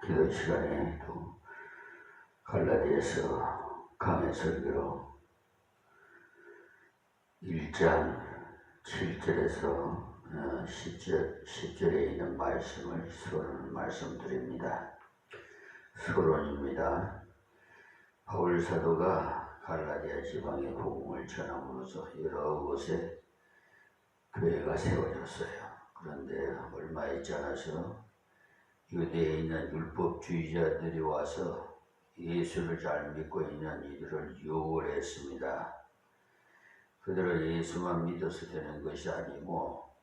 기도 시간에 또 갈라디아서 강해 설교로 1장 7절에서 10절에 있는 말씀을 서론 말씀드립니다. 서론입니다. 바울 사도가 갈라디아 지방의 복음을 전함으로써 여러 곳에 교회가 세워졌어요. 그런데 얼마 있지 않아서 유대에 있는 율법주의자들이 와서 예수를 잘 믿고 있는 이들을 유혹을 했습니다. 그들은 예수만 믿어서 되는 것이 아니고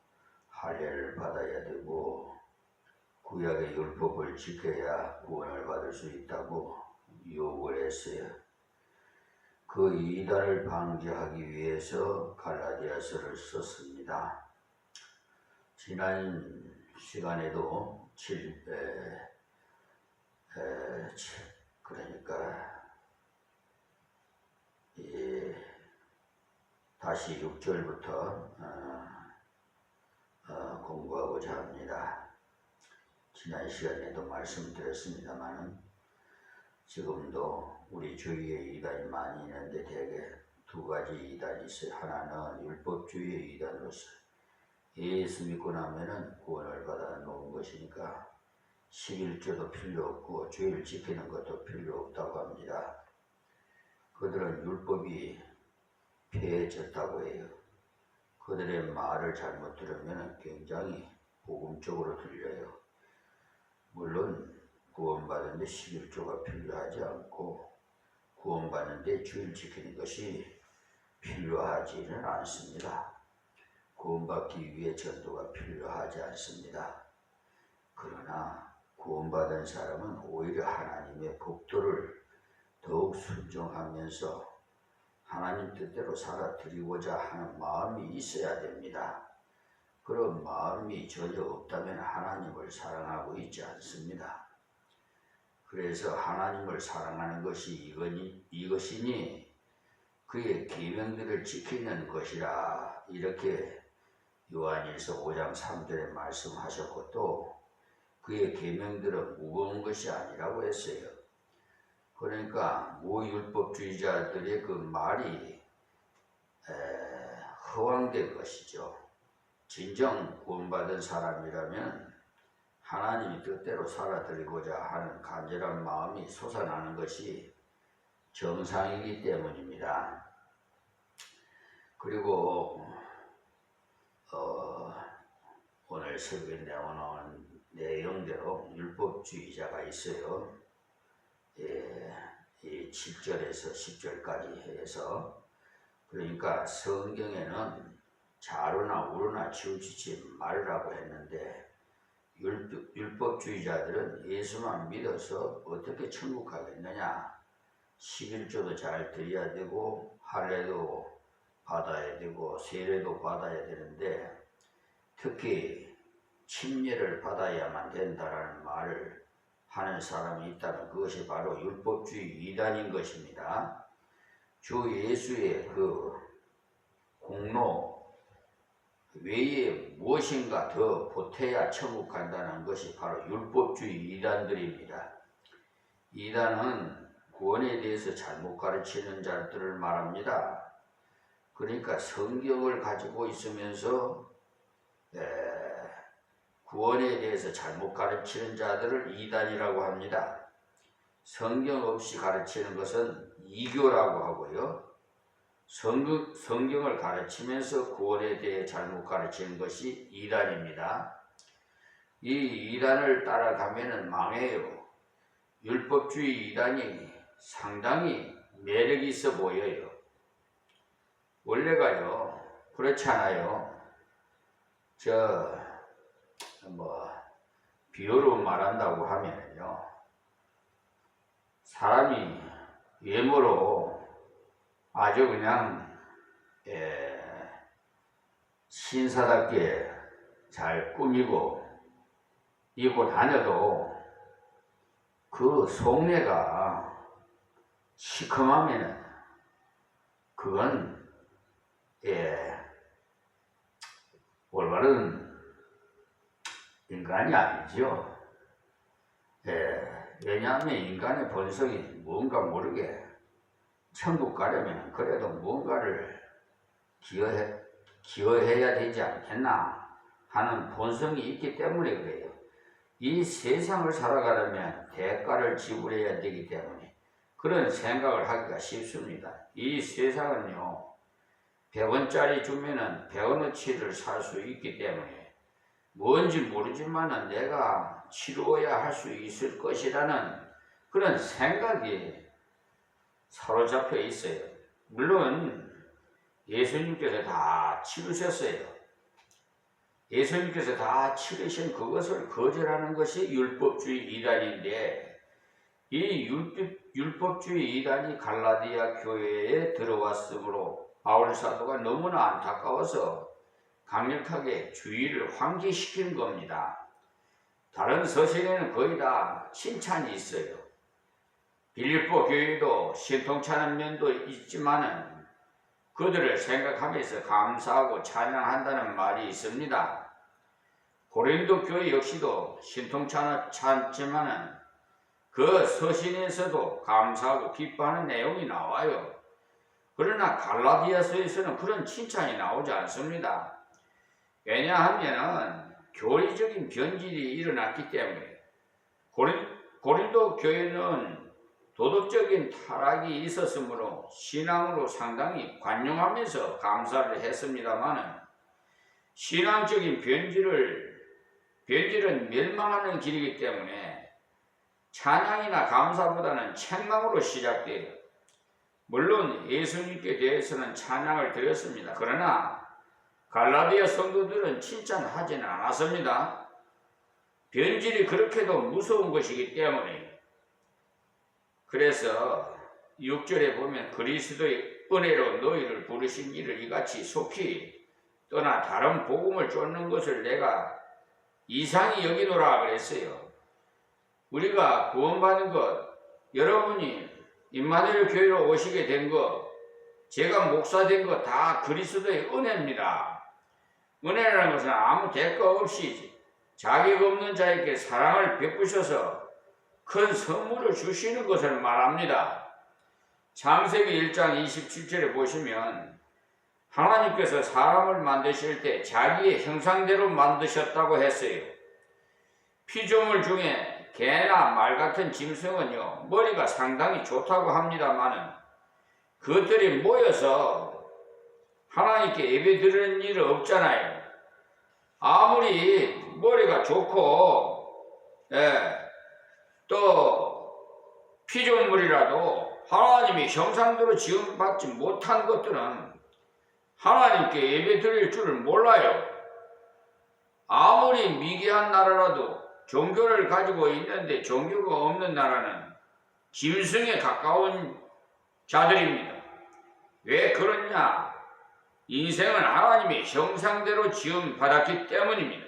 할례를 받아야 되고 구약의 율법을 지켜야 구원을 받을 수 있다고 유혹을 했어요. 그 이단을 방지하기 위해서 갈라디아서를 썼습니다. 지난 시간에도 다시 6절부터 공부하고자 합니다. 지난 시간에도 말씀드렸습니다만 지금도 우리 주위에 이단이 많이 있는데 대개 두 가지 이단이 있어요. 하나는 율법주의의 이단으로서 예수 믿고 나면은 구원을 받아 놓은 것이니까 11조도 필요 없고 주일 지키는 것도 필요 없다고 합니다. 그들은 율법이 폐해졌다고 해요. 그들의 말을 잘못 들으면 굉장히 복음적으로 들려요. 물론 구원받는데 11조가 필요하지 않고 구원받는데 주일 지키는 것이 필요하지는 않습니다. 구원받기 위해 전도가 필요하지 않습니다. 그러나 구원받은 사람은 오히려 하나님의 법도를 더욱 순종하면서 하나님 뜻대로 살아드리고자 하는 마음이 있어야 됩니다. 그런 마음이 전혀 없다면 하나님을 사랑하고 있지 않습니다. 그래서 하나님을 사랑하는 것이 이것이니 그의 계명들을 지키는 것이라 이렇게 요한일서 5장 3절에 말씀하셨고 또 그의 계명들은 무거운 것이 아니라고 했어요. 그러니까 무율법주의자들의 그 말이 허황된 것이죠. 진정 구원받은 사람이라면 하나님이 뜻대로 살아드리고자 하는 간절한 마음이 솟아나는 것이 정상이기 때문입니다. 그리고 오늘 설교에 나오는 내용대로 율법주의자가 있어요. 이 7절에서 10절까지 해서 그러니까 성경에는 자로나 우로나 치우치지 말라고 했는데 율법주의자들은 예수만 믿어서 어떻게 천국 가겠느냐 11조도 잘 드려야 되고 할례도 받아야 되고 세례도 받아야 되는데 특히 침례를 받아야만 된다라는 말을 하는 사람이 있다면 그것이 바로 율법주의 이단인 것입니다. 주 예수의 그 공로 외에 무엇인가 더 보태야 천국 간다는 것이 바로 율법주의 이단들입니다. 이단은 구원에 대해서 잘못 가르치는 자들을 말합니다. 그러니까 성경을 가지고 있으면서 구원에 대해서 잘못 가르치는 자들을 이단이라고 합니다. 성경 없이 가르치는 것은 이교라고 하고요. 성경을 가르치면서 구원에 대해 잘못 가르치는 것이 이단입니다. 이 이단을 따라가면 망해요. 율법주의 이단이 상당히 매력이 있어 보여요. 원래가요, 그렇지 않아요. 비유로 말한다고 하면요, 사람이 외모로 아주 그냥 신사답게 잘 꾸미고 입고 다녀도 그 속내가 시커하면 그건 올바른 인간이 아니죠. 왜냐하면 인간의 본성이 뭔가 모르게 천국 가려면 그래도 뭔가를 기여해야 되지 않겠나 하는 본성이 있기 때문에 그래요. 이 세상을 살아가려면 대가를 지불해야 되기 때문에 그런 생각을 하기가 쉽습니다. 이 세상은요, 100원짜리 주면은 100원어치를 살 수 있기 때문에 뭔지 모르지만은 내가 치루어야 할 수 있을 것이라는 그런 생각이 사로잡혀 있어요. 물론 예수님께서 다 치르셨어요. 예수님께서 다 치르신 그것을 거절하는 것이 율법주의 이단인데, 이 율법주의 이단이 갈라디아 교회에 들어왔으므로 바울 사도가 너무나 안타까워서 강력하게 주의를 환기시키는 겁니다. 다른 서신에는 거의 다 칭찬이 있어요. 빌립보 교회도 신통찮은 면도 있지만은 그들을 생각하면서 감사하고 찬양한다는 말이 있습니다. 고린도 교회 역시도 신통찮지만은 그 서신에서도 감사하고 기뻐하는 내용이 나와요. 그러나 갈라디아서에서는 그런 칭찬이 나오지 않습니다. 왜냐하면 교리적인 변질이 일어났기 때문에 고린도 교회는 도덕적인 타락이 있었으므로 신앙으로 상당히 관용하면서 감사를 했습니다만 신앙적인 변질은 멸망하는 길이기 때문에 찬양이나 감사보다는 책망으로 시작돼요. 물론 예수님께 대해서는 찬양을 드렸습니다. 그러나 갈라디아 성도들은 칭찬하지는 않았습니다. 변질이 그렇게도 무서운 것이기 때문에. 그래서 6절에 보면 그리스도의 은혜로 너희를 부르신 이를 이같이 속히 떠나 다른 복음을 쫓는 것을 내가 이상히 여기노라 그랬어요. 우리가 구원받은 것, 여러분이 임마누엘 교회로 오시게 된 것, 제가 목사 된 것 다 그리스도의 은혜입니다. 은혜라는 것은 아무 대가 없이 자격 없는 자에게 사랑을 베푸셔서 큰 선물을 주시는 것을 말합니다. 창세기 1장 27절에 보시면 하나님께서 사람을 만드실 때 자기의 형상대로 만드셨다고 했어요. 피조물 중에 개나 말 같은 짐승은요, 머리가 상당히 좋다고 합니다만 그것들이 모여서 하나님께 예배 드리는 일은 없잖아요. 아무리 머리가 좋고 또 피조물이라도 하나님의 형상대로 지음받지 못한 것들은 하나님께 예배 드릴 줄을 몰라요. 아무리 미개한 나라라도 종교를 가지고 있는데 종교가 없는 나라는 짐승에 가까운 자들입니다. 왜 그러냐? 인생은 하나님의 형상대로 지음받았기 때문입니다.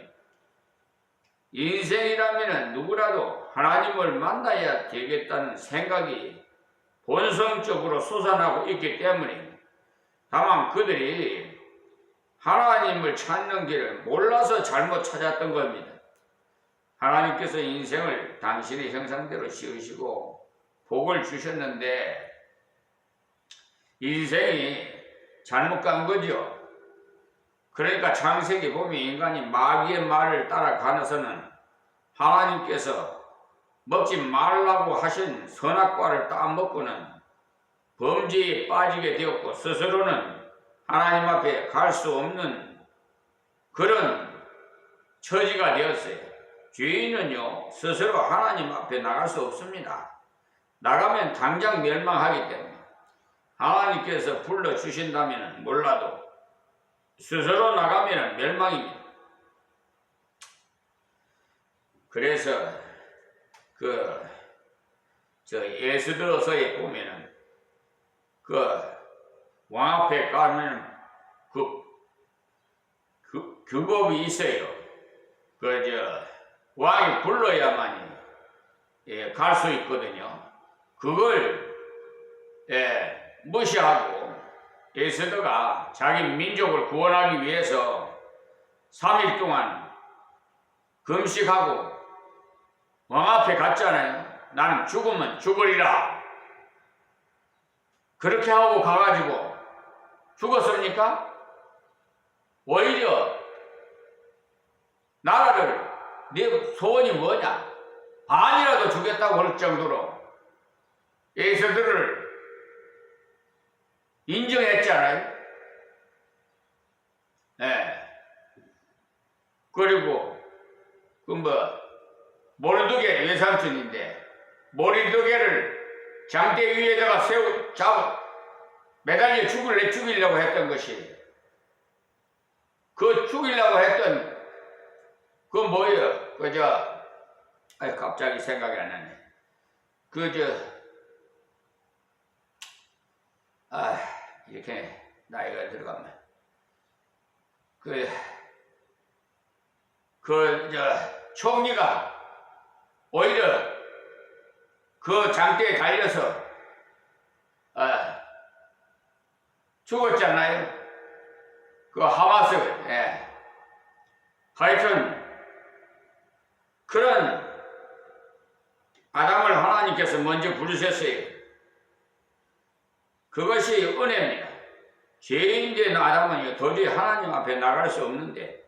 인생이라면 누구라도 하나님을 만나야 되겠다는 생각이 본성적으로 솟아나고 있기 때문에 다만 그들이 하나님을 찾는 길을 몰라서 잘못 찾았던 겁니다. 하나님께서 인생을 당신의 형상대로 지으시고 복을 주셨는데 인생이 잘못 간 거죠. 그러니까 창세기 보면 인간이 마귀의 말을 따라가서는 하나님께서 먹지 말라고 하신 선악과를 따먹고는 범죄에 빠지게 되었고 스스로는 하나님 앞에 갈 수 없는 그런 처지가 되었어요. 죄인은요 스스로 하나님 앞에 나갈 수 없습니다. 나가면 당장 멸망하기 때문에 하나님께서 불러주신다면 몰라도 스스로 나가면 멸망입니다. 그래서 에스더서에 보면은 왕 앞에 가면 규법이 있어요. 왕이 불러야만이 갈 수 있거든요. 그걸 무시하고 에스더가 자기 민족을 구원하기 위해서 3일 동안 금식하고 왕 앞에 갔잖아요. 나는 죽으면 죽으리라. 그렇게 하고 가가지고 죽었습니까? 오히려 나라를 네 소원이 뭐냐? 반이라도 주겠다고 할 정도로 예수들을 인정했잖아요. 네. 그리고 모르드게 외삼촌인데 모르드게를 장대 위에다가 매달려 죽이려고 했던 것이 그 죽이려고 했던 그 뭐예요? 갑자기 생각이 안 나네. 이렇게 나이가 들어가면 총리가 오히려 그 장대에 달려서 죽었잖아요. 그 하마스. 예. 하여튼 그런 아담을 하나님께서 먼저 부르셨어요. 그것이 은혜입니다. 죄인된 아담은 도저히 하나님 앞에 나갈 수 없는데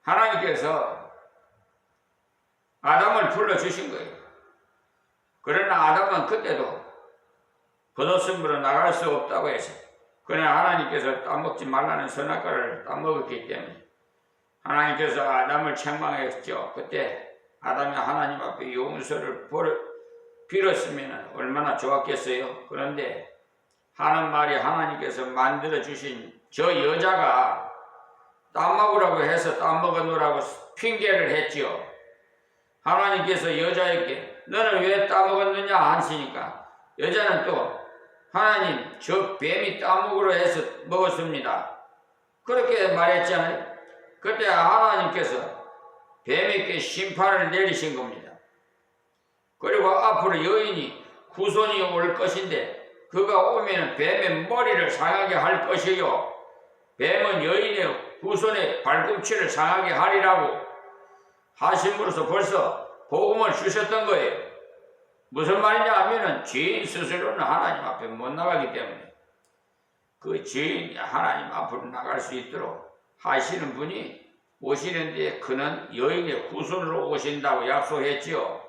하나님께서 아담을 불러주신 거예요. 그러나 아담은 그때도 겉옷으로 나갈 수 없다고 해서 그러나 하나님께서 따먹지 말라는 선악과를 따먹었기 때문에 하나님께서 아담을 책망했죠. 그때 아담이 하나님 앞에 용서를 빌었으면 얼마나 좋았겠어요. 그런데 하는 말이 하나님께서 만들어주신 저 여자가 따먹으라고 해서 따먹어놓으라고 핑계를 했지요. 하나님께서 여자에게 너는 왜 따먹었느냐 하시니까 여자는 또 하나님 저 뱀이 따먹으려 해서 먹었습니다. 그렇게 말했잖아요. 그때 하나님께서 뱀에게 심판을 내리신 겁니다. 그리고 앞으로 여인이 후손이 올 것인데 그가 오면 뱀의 머리를 상하게 할 것이요 뱀은 여인의 후손의 발꿈치를 상하게 하리라고 하심으로써 벌써 복음을 주셨던 거예요. 무슨 말이냐 하면은 죄인 스스로는 하나님 앞에 못 나가기 때문에 그 죄인이 하나님 앞으로 나갈 수 있도록 하시는 분이 오시는데 그는 여인의 후손으로 오신다고 약속했지요.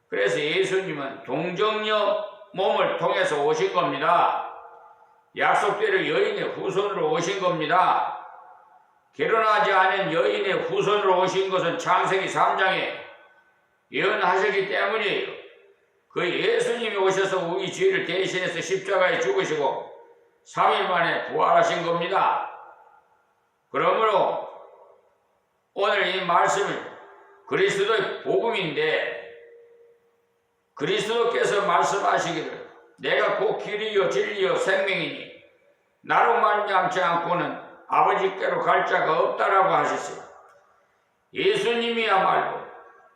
그래서 예수님은 동정녀 몸을 통해서 오신 겁니다. 약속대로 여인의 후손으로 오신 겁니다. 결혼하지 않은 여인의 후손으로 오신 것은 창세기 3장에 예언하셨기 때문이에요. 그 예수님이 오셔서 우리 죄를 대신해서 십자가에 죽으시고 3일 만에 부활하신 겁니다. 그러므로 오늘 이 말씀은 그리스도의 복음인데 그리스도께서 말씀하시기를 내가 곧 길이요 진리요 생명이니 나로 말미암지 않고는 아버지께로 갈 자가 없다라고 하셨어요. 예수님이야말로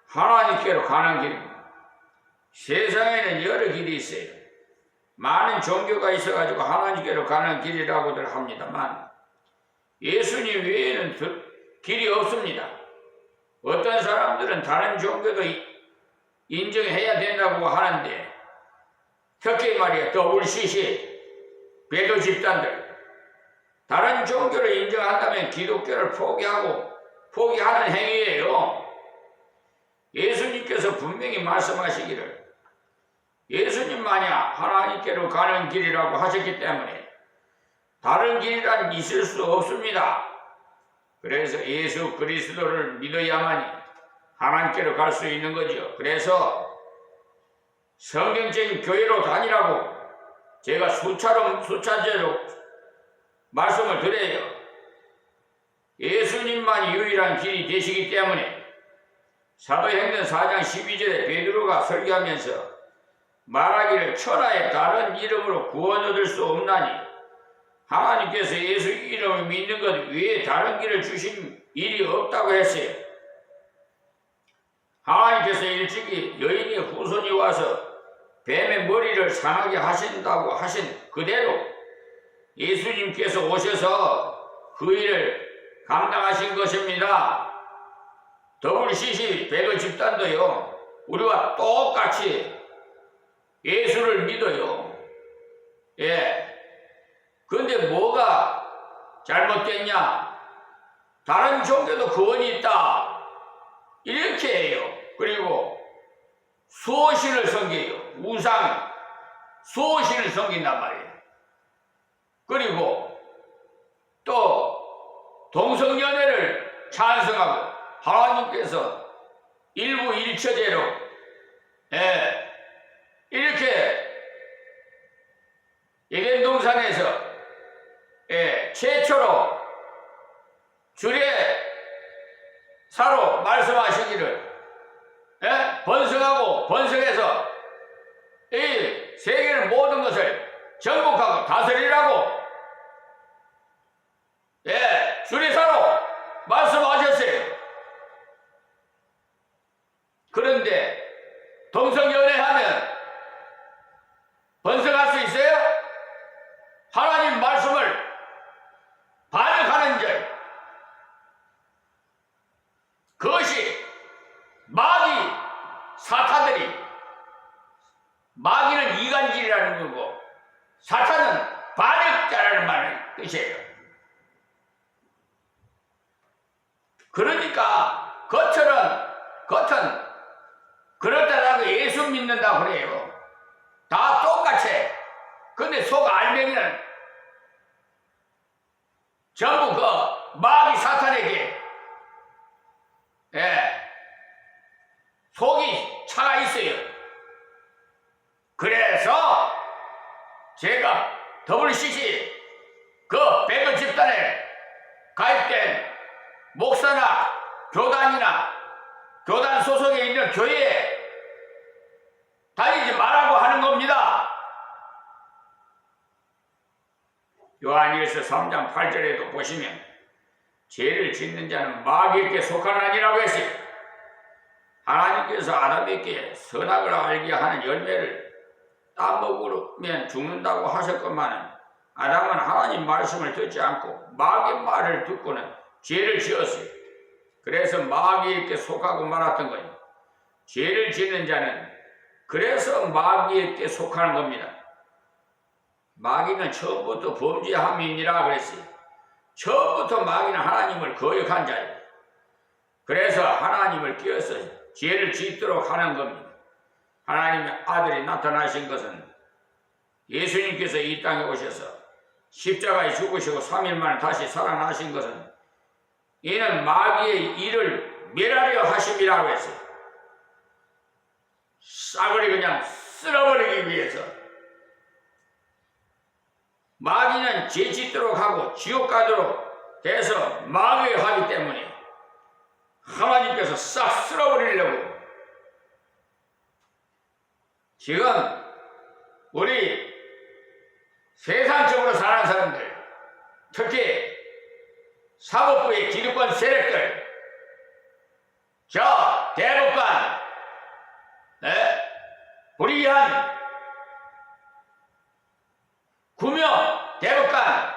하나님께로 가는 길입니다. 세상에는 여러 길이 있어요. 많은 종교가 있어가지고 하나님께로 가는 길이라고들 합니다만 예수님 외에는 길이 없습니다. 어떤 사람들은 다른 종교도 인정해야 된다고 하는데 특히 말이야 WCC 배도 집단들 다른 종교를 인정한다면 기독교를 포기하는 행위예요. 예수님께서 분명히 말씀하시기를 예수님만이 하나님께로 가는 길이라고 하셨기 때문에 다른 길이란 있을 수 없습니다. 그래서 예수 그리스도를 믿어야만이 하나님께로 갈 수 있는 거죠. 그래서 성경적인 교회로 다니라고 제가 수차례로 말씀을 드려요. 예수님만이 유일한 길이 되시기 때문에 사도행전 4장 12절에 베드로가 설교하면서 말하기를 천하의 다른 이름으로 구원 얻을 수 없나니 하나님께서 예수 이름을 믿는 것 외에 다른 길을 주신 일이 없다고 했어요. 하나님께서 일찍이 여인의 후손이 와서 뱀의 머리를 상하게 하신다고 하신 그대로 예수님께서 오셔서 그 일을 감당하신 것입니다. WCC 배도 집단도요 우리와 똑같이 예수를 믿어요. 예. 근데 뭐가 잘못됐냐? 다른 종교도 구원이 있다. 이렇게 해요. 그리고 수호신을 섬겨요. 우상, 수호신을 섬긴단 말이에요. 그리고 또 동성연애를 찬성하고 하나님께서 일부 일처제로 이렇게 에덴 동산에서 최초로 주의 사로 말씀하시기를 번성하고 번성해서 이 세계의 모든 것을 정복하고 다스리라고 주리사로 말씀하셨어요. 그런데 동성연애하면 번성할 수 있어요? 하나님 말씀을 반역하는 절, 그것이 마귀 사탄들이, 마귀는 이간질이라는 거고 사탄은 반역자라는 말의 뜻이에요. 그러니까 겉은 그렇다라고 예수 믿는다 그래요. 다 똑같이. 근데 속 알맹이는 전부 그 마귀 사탄에게 속이 차가 있어요. 그래서 제가 WCC 그 백을 집단에 가입된 목사나 교단이나 교단 소속에 있는 교회에 다니지 말라고 하는 겁니다. 요한일서 3장 8절에도 보시면 죄를 짓는 자는 마귀에게 속하나니라고 했어요. 하나님께서 아담에게 선악을 알게 하는 열매를 따먹으면 죽는다고 하셨건만은 아담은 하나님 말씀을 듣지 않고 마귀 말을 듣고는 죄를 지었어요. 그래서 마귀에게 속하고 말았던 거예요. 죄를 짓는 자는 그래서 마귀에게 속하는 겁니다. 마귀는 처음부터 범죄함이니라 그랬어요. 처음부터 마귀는 하나님을 거역한 자예요. 그래서 하나님을 끼어서 죄를 짓도록 하는 겁니다. 하나님의 아들이 나타나신 것은 예수님께서 이 땅에 오셔서 십자가에 죽으시고 3일 만에 다시 살아나신 것은 이는 마귀의 일을 멸하려 하심이라고 했어요. 싸그리 그냥 쓸어버리기 위해서. 마귀는 죄 짓도록 하고 지옥 가도록 해서 마귀의 하기 때문에 하나님께서 싹 쓸어버리려고. 지금 우리 세상적으로 사는 사람들, 특히 사법부의 기득권 세력들, 저 대법관, 불의한 구명 대법관,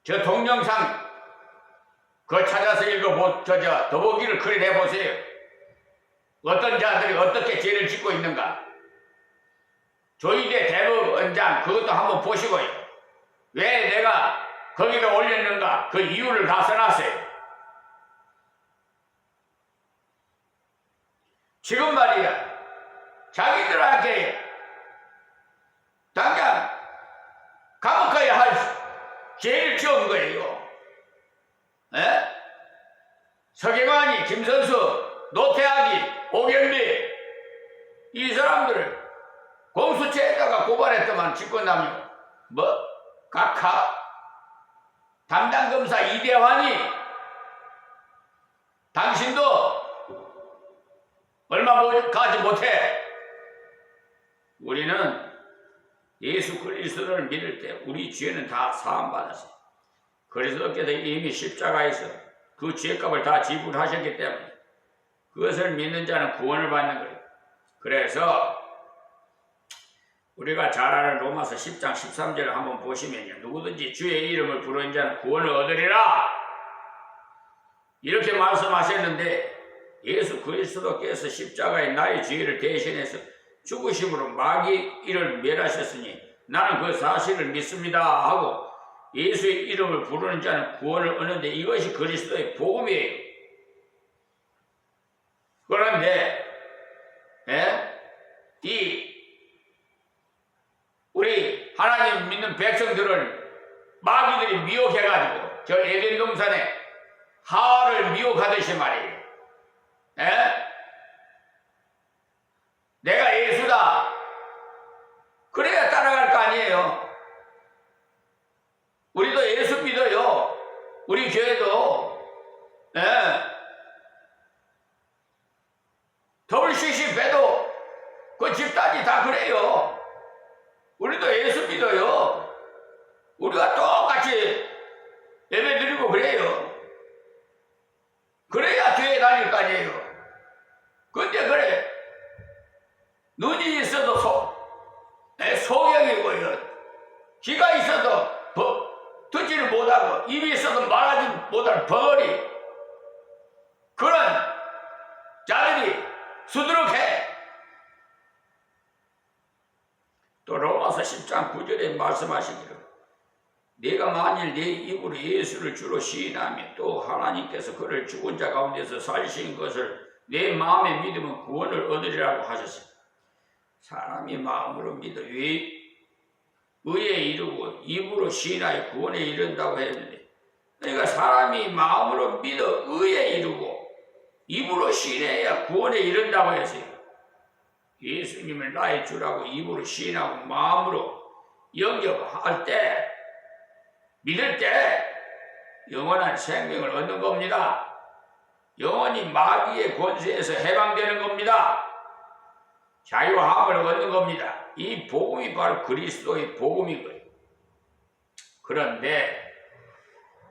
저 동영상 그거 찾아서 더보기를 클릭해 보세요. 어떤 자들이 어떻게 죄를 짓고 있는가. 조희대 대법원장 그것도 한번 보시고요. 왜 내가 거기다 올렸는가 그 이유를 다 써놨어요. 지금 말이야 자기들한테 당장 감옥 가야 할 죄를 지은 거예요. 서경환이, 김선수, 노태학이, 오경비 이 사람들을 공수처에다가 고발했더만 집권남용 각하 담당검사 이대환이 당신도 얼마 가지 못해. 우리는 예수 그리스도를 믿을 때 우리 죄는 다 사함받았어요. 그리스도께서 이미 십자가에서 그 죄값을 다 지불하셨기 때문에 그것을 믿는 자는 구원을 받는 거예요. 그래서 우리가 잘 아는 로마서 10장 13절을 한번 보시면요. 누구든지 주의 이름을 부르는 자는 구원을 얻으리라. 이렇게 말씀하셨는데 예수 그리스도께서 십자가에 나의 죄를 대신해서 죽으심으로 마귀를 멸하셨으니 나는 그 사실을 믿습니다 하고 예수의 이름을 부르는 자는 구원을 얻는데 이것이 그리스도의 복음이에요. 그런데 우리 하나님 믿는 백성들을 마귀들이 미혹해가지고 저 에덴 동산에 하와를 미혹하듯이 말이에요. 내가 예수다. 그래야 따라갈 거 아니에요. 우리도 예수 믿어요. 우리 교회도. WCC 배도 그 집단이 다 그래요. 우리도 예수 믿어요. 우리가 똑같이 예배 드리고 그래요. 그래야 교회 다닐 거 아니에요. 근데 그래 눈이 있어도 소경이고요. 귀가 있어도 듣지를 못하고 입이 있어도 말하지 못할 벙어리 그런 자들이 수두룩해. 또 로마서 10장 9절에 말씀하시기를 네가 만일 네 입으로 예수를 주로 시인하며 또 하나님께서 그를 죽은 자 가운데서 살리신 것을 내 마음에 믿으면 구원을 얻으리라고 하셨습니다. 사람이 마음으로 믿어 의에 이르고 입으로 시인하여 구원에 이른다고 했는데, 그러니까 사람이 마음으로 믿어 의에 이르고 입으로 시인해야 구원에 이른다고 했어요. 예수님을 나의 주라고 입으로 시인하고 마음으로 영접할 때, 믿을 때 영원한 생명을 얻는 겁니다. 영원히 마귀의 권세에서 해방되는 겁니다. 자유함을 얻는 겁니다. 이 복음이 바로 그리스도의 복음인 거예요. 그런데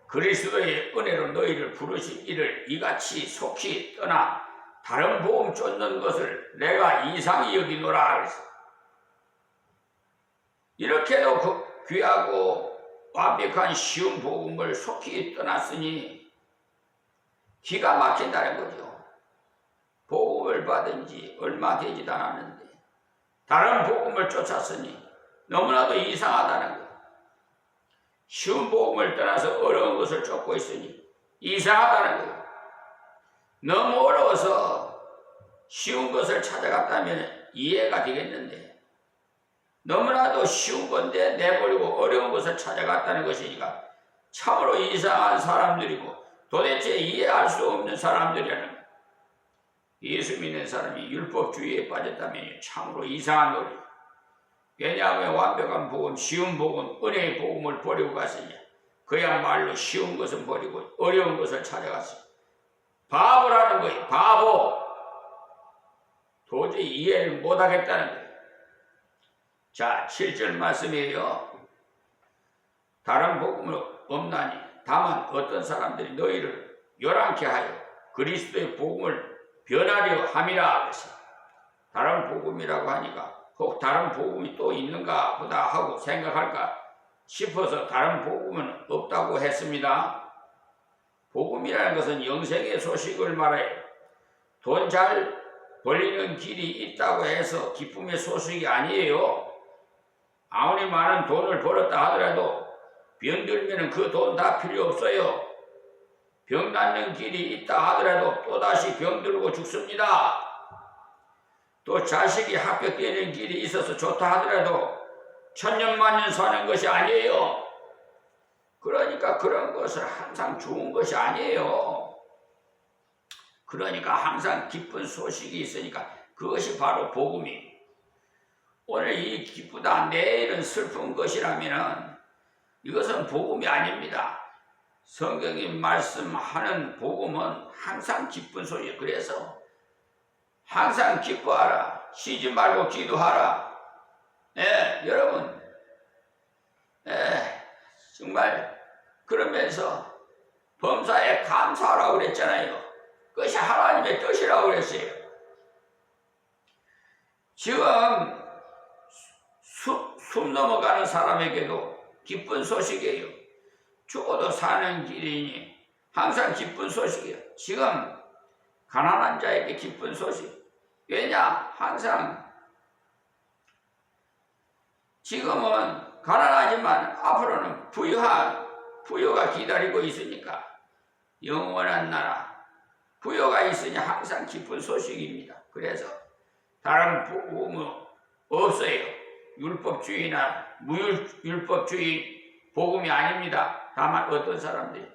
그리스도의 은혜로 너희를 부르신 이를 이같이 속히 떠나 다른 복음 쫓는 것을 내가 이상히 여기노라 그랬어요. 이렇게도 귀하고 완벽한 쉬운 복음을 속히 떠났으니 기가 막힌다는 거죠. 복음을 받은 지 얼마 되지도 않았는데 다른 복음을 쫓았으니 너무나도 이상하다는 거예요. 쉬운 복음을 떠나서 어려운 것을 쫓고 있으니 이상하다는 거예요. 너무 어려워서 쉬운 것을 찾아갔다면 이해가 되겠는데 너무나도 쉬운 건데 내버리고 어려운 것을 찾아갔다는 것이니까 참으로 이상한 사람들이고 도대체 이해할 수 없는 사람들이라는 거예요. 예수 믿는 사람이 율법주의에 빠졌다면 참으로 이상한 노래. 왜냐하면 완벽한 복음, 쉬운 복음, 은혜의 복음을 버리고 갔으니 그야말로 쉬운 것은 버리고 어려운 것을 찾아갔어요. 바보라는 거예요. 바보. 도저히 이해를 못하겠다는 거예요. 자, 7절 말씀이에요. 다른 복음은 없나니 다만 어떤 사람들이 너희를 요란케 하여 그리스도의 복음을 변하려 함이라 그랬어요. 다른 복음이라고 하니까 혹 다른 복음이 또 있는가 보다 하고 생각할까 싶어서 다른 복음은 없다고 했습니다. 복음이라는 것은 영생의 소식을 말해요. 돈 잘 벌리는 길이 있다고 해서 기쁨의 소식이 아니에요. 아무리 많은 돈을 벌었다 하더라도 병들면 그 돈 다 필요 없어요. 병 낫는 길이 있다 하더라도 또다시 병들고 죽습니다. 또 자식이 합격되는 길이 있어서 좋다 하더라도 천년만년 사는 것이 아니에요. 그러니까 그런 것을 항상 좋은 것이 아니에요. 그러니까 항상 기쁜 소식이 있으니까 그것이 바로 복음이에요. 오늘 이 기쁘다 내일은 슬픈 것이라면 이것은 복음이 아닙니다. 성경이 말씀하는 복음은 항상 기쁜 소리예요. 그래서 항상 기뻐하라. 쉬지 말고 기도하라. 여러분 정말 그러면서 범사에 감사하라고 그랬잖아요. 그것이 하나님의 뜻이라고 그랬어요. 지금 숨 넘어가는 사람에게도 기쁜 소식이에요. 죽어도 사는 길이니 항상 기쁜 소식이에요. 지금 가난한 자에게 기쁜 소식. 왜냐? 항상 지금은 가난하지만 앞으로는 부유가 기다리고 있으니까 영원한 나라 부유가 있으니 항상 기쁜 소식입니다. 그래서 다른 복음은 없어요. 율법주의나 무율법주의 복음이 아닙니다. 다만 어떤 사람들이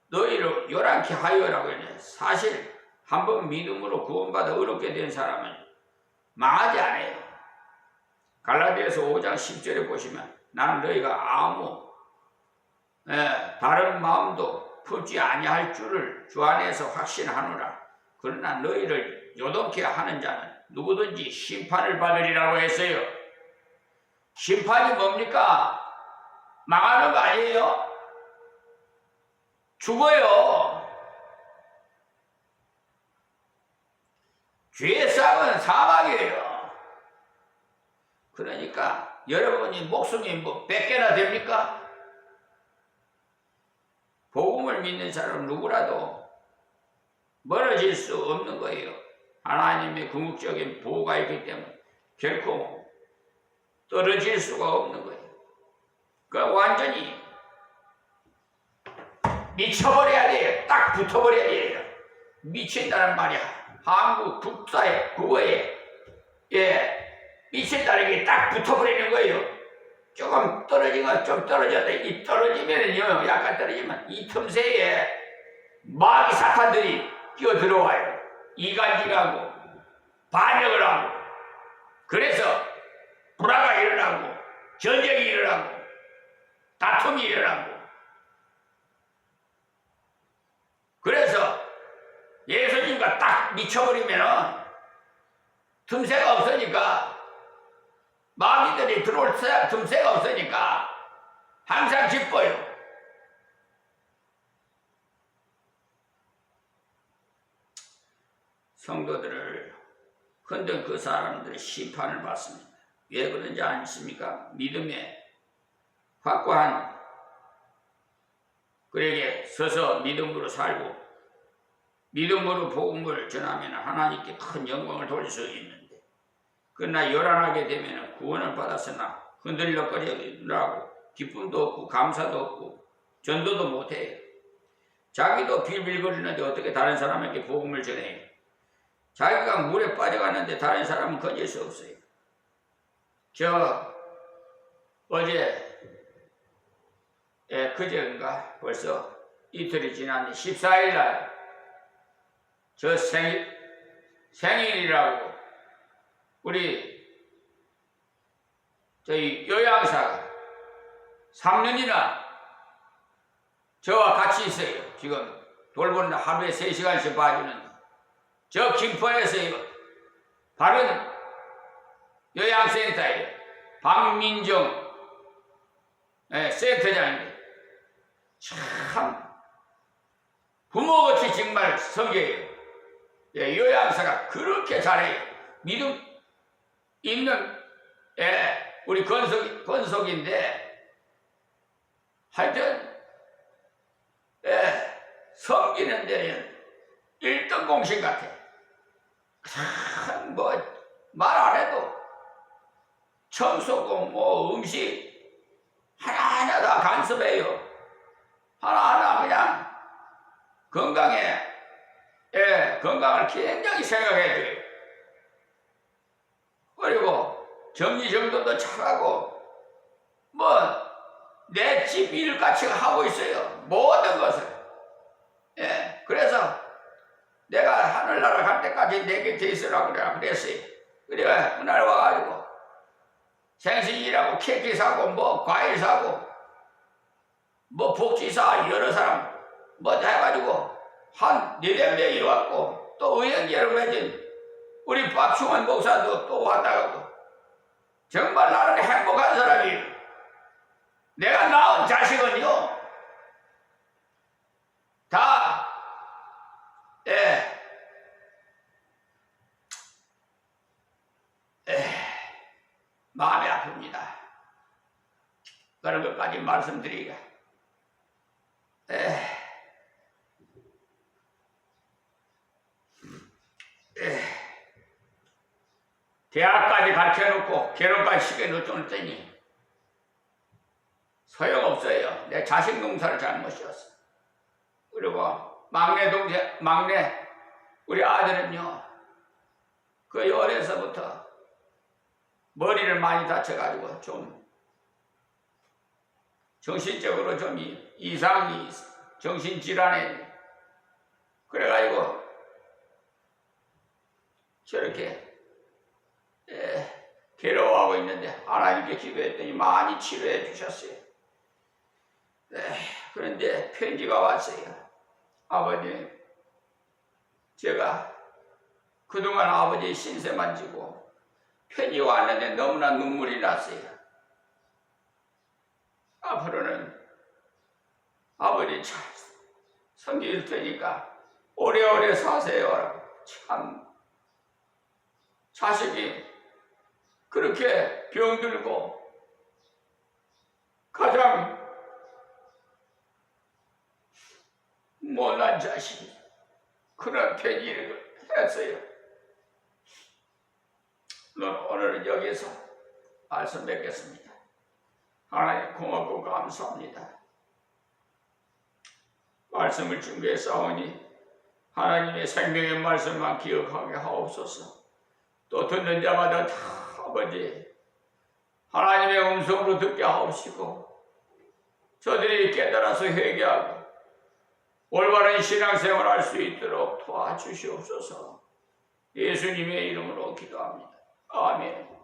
너희를 요란케 하여라고 하네. 사실 한번 믿음으로 구원받아 의롭게 된 사람은 망하지 않아요. 갈라디아서 5장 10절에 보시면 나는 너희가 아무 다른 마음도 품지 아니할 줄을 주 안에서 확신하노라. 그러나 너희를 요동케 하는 자는 누구든지 심판을 받으리라고 했어요. 심판이 뭡니까? 망하는 거 아니에요? 죽어요. 죄의 싹은 사망이에요. 그러니까 여러분이 목숨이 뭐 100개나 됩니까? 복음을 믿는 사람 누구라도 멀어질 수 없는 거예요. 하나님의 궁극적인 보호가 있기 때문에 결코 떨어질 수가 없는 거예요. 그러니까 완전히 미쳐버려야 돼요. 딱 붙어버려야 돼요. 미친다는 말이야. 한국 국어에 미친다는 게 딱 붙어버리는 거예요. 조금 떨어지면 좀 떨어졌다. 이 떨어지면은요, 약간 떨어지면 이 틈새에 마귀 사탄들이 끼어 들어와요. 이간질하고 반역을 하고, 그래서 불화가 일어나고 전쟁이 일어나고 다툼이 일어나고. 그래서 예수님과 딱 미쳐버리면은 틈새가 없으니까, 마귀들이 들어올 틈새가 없으니까 항상 기뻐요. 성도들을 흔든 그 사람들의 심판을 받습니다. 왜 그런지 아십니까? 믿음에 확고한 그에게 서서 믿음으로 살고 믿음으로 복음을 전하면 하나님께 큰 영광을 돌릴 수 있는데, 그러나 요란하게 되면 구원을 받았으나 흔들려거리라고 기쁨도 없고 감사도 없고 전도도 못해요. 자기도 빌빌거리는데 어떻게 다른 사람에게 복음을 전해요? 자기가 물에 빠져가는데 다른 사람은 건질 수 없어요. 저 어제 그제인가 벌써 이틀이 지났는데 14일날 저 생일이라고 우리 저희 요양사가 3년이나 저와 같이 있어요. 지금 돌보는 하루에 3시간씩 봐주는데, 저 김포에서요 바른 요양센터예요. 박민정 센터장인데 참 부모같이 정말 섬겨요. 요양사가 그렇게 잘해요. 믿음 있는 우리 건속인데 하여튼 섬기는 데는 1등 공신 같아. 참 뭐 말 안 해도 청소고 뭐 음식 하나하나 다 간섭해요. 하나하나 그냥 건강을 굉장히 생각해줘요. 그리고 정리정돈도 잘하고 뭐 내 집 일같이 하고 있어요. 모든 것을. 그래서 내가 하늘나라 갈 때까지 내 곁에 있으라고 그랬어요. 그래 그날 와가지고 생신이라고 케이크 사고 뭐 과일 사고 뭐 복지사 여러 사람 뭐 해가지고 한 400명이 왔고, 또 의형제로 맺은 우리 박충원 목사도 또 왔다 가고, 정말 나는 행복한 사람이에요. 내가 낳은 자식은요 다 마음이 아픕니다. 그런 것까지 말씀드리기가 대학까지 가르쳐놓고 결혼까지 시켜놓더니 소용없어요. 내 자식 농사를 잘못이었어. 그리고 막내 우리 아들은요, 그 어려서부터 머리를 많이 다쳐가지고 좀 정신적으로 좀 이상이 정신질환에 그래가지고 저렇게 괴로워하고 있는데 하나님께 기도했더니 많이 치료해 주셨어요. 그런데 편지가 왔어요. 아버님, 제가 그동안 아버지의 신세만 지고 편지가 왔는데 너무나 눈물이 났어요. 앞으로는 아버지 잘 섬길 테니까 오래오래 사세요. 참 자식이 그렇게 병들고 가장 못난 자식이 그런 편지를 했어요. 오늘은 여기서 말씀 맺겠습니다. 하나님 고맙고 감사합니다. 말씀을 준비했사오니 하나님의 생명의 말씀만 기억하게 하옵소서. 또 듣는 자마다 다 아버지 하나님의 음성으로 듣게 하옵시고 저들이 깨달아서 회개하고 올바른 신앙생활을 할 수 있도록 도와주시옵소서. 예수님의 이름으로 기도합니다. 아멘.